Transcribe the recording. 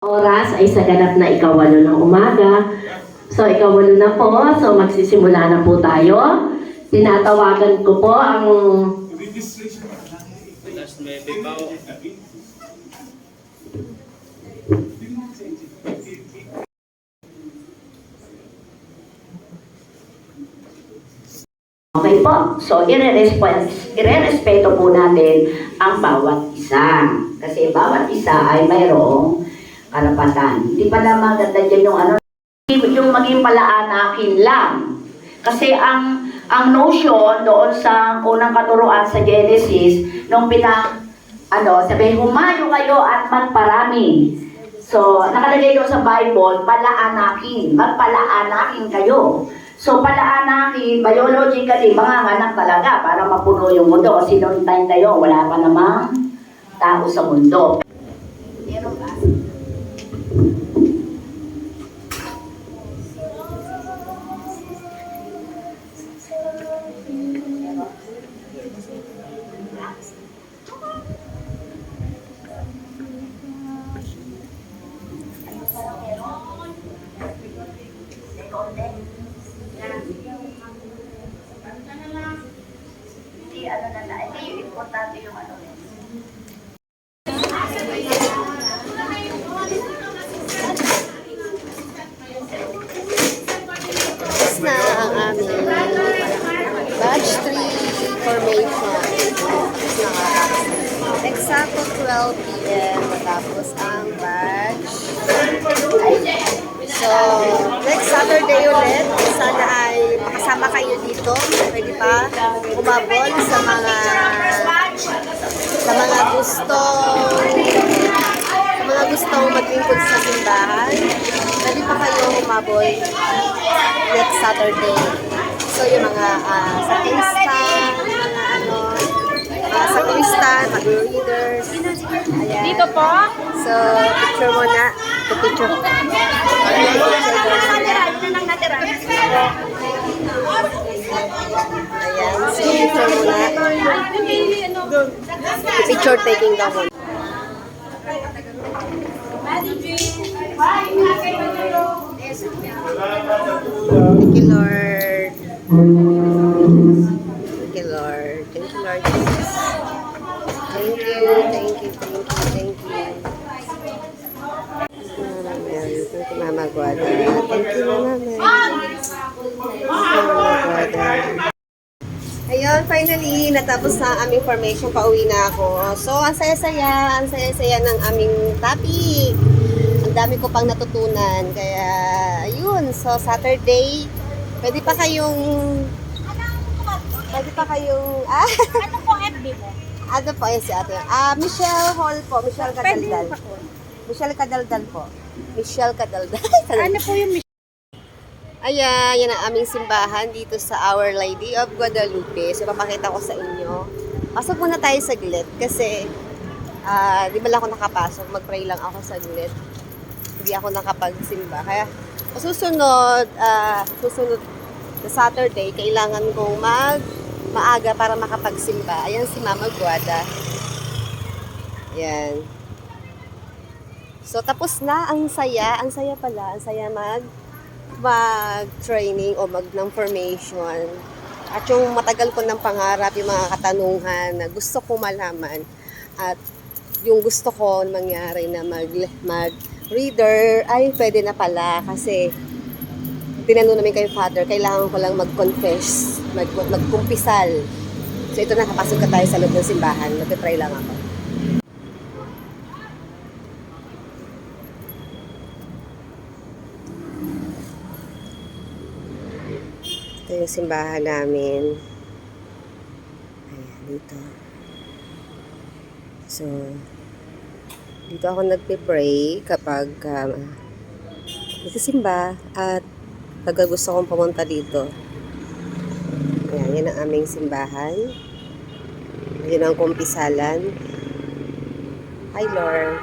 Oras ay sa ganap na ikawalo ng umaga. So, ikawalo na po. So, magsisimula na po tayo. Tinatawagan ko po ang... Okay po. So, irerespeto po natin ang bawat isa. Kasi bawat isa ay mayroong karapatan. Hindi pa na maganda dyan yung maging palaanakin lang. Kasi ang notion doon sa unang katuruan sa Genesis, nung sabi, humayo kayo at magparami. So, nakalagay doon sa Bible, palaanakin. Magpalaanakin kayo. So, palaanakin, biologically, manganganak talaga para mapuno yung mundo. Kasi noong time na yun, wala pa namang tao sa mundo. Meron ba? Hindi yung importante yung na ang aming batch 3 formation. Eksakto 12 p.m. matapos ang batch. So, next Saturday ulit, sana ay makasama kayo dito. Pwede pa umabot sa mga gustong maglingkod sa simbahan. Pwede pa kayo umabot next Saturday. So, yung mga sa Kingston, mga sa Kingston, mag-readers. Ayan. Dito po? So, picture mo na. Picture. Ayan. So, picture mo na. Picture taking daw mo. Thank you, Lord. Thank you, Lord. Thank you, Lord Jesus. Thank you, thank you, thank you, thank you. Thank you, Mama Guada. Thank you, Mama Mary. Mama Guada. Ayun, finally, natapos na ang aming formation. Pauwi na ako. So, ang saya-saya ng aming topic. Ang dami ko pang natutunan. Kaya, ayun. So, Saturday, pwede pa kayong... Ano po FB mo? Ano po, yun si ate. Michelle Hall po. Michelle Cadaldal. Michelle Cadaldal po. Michelle Cadaldal. Ano po yung Ayan, yan ang aming simbahan dito sa Our Lady of Guadalupe. So, papakita ko sa inyo. Pasok muna tayo saglit kasi di ba lang ako nakapasok. Mag-pray lang ako saglit. Hindi ako nakapagsimba. Kaya, susunod na Saturday, kailangan kong maaga para makapagsimba. Ayan si Mama Guada. Ayan. So, tapos na. Ang saya. Ang saya pala. Ang saya mag-training o ng formation. At yung matagal ko ng pangarap, yung mga katanungan na gusto ko malaman. At yung gusto ko mangyari na mag-reader, ay pwede na pala. Kasi tinanong namin kay Father, kailangan ko lang mag-confess, magkumpisal. So ito na, kapasok ka tayo sa loob ng simbahan. Mag-pray lang ako. Ito yung simbahan namin. Ayan, dito. So, dito ako nagpe-pray kapag nagsisimba at pag gusto kong pumunta dito. Ayan, yan ang aming simbahan. Yan ang kumpisalan. Hi, Lord.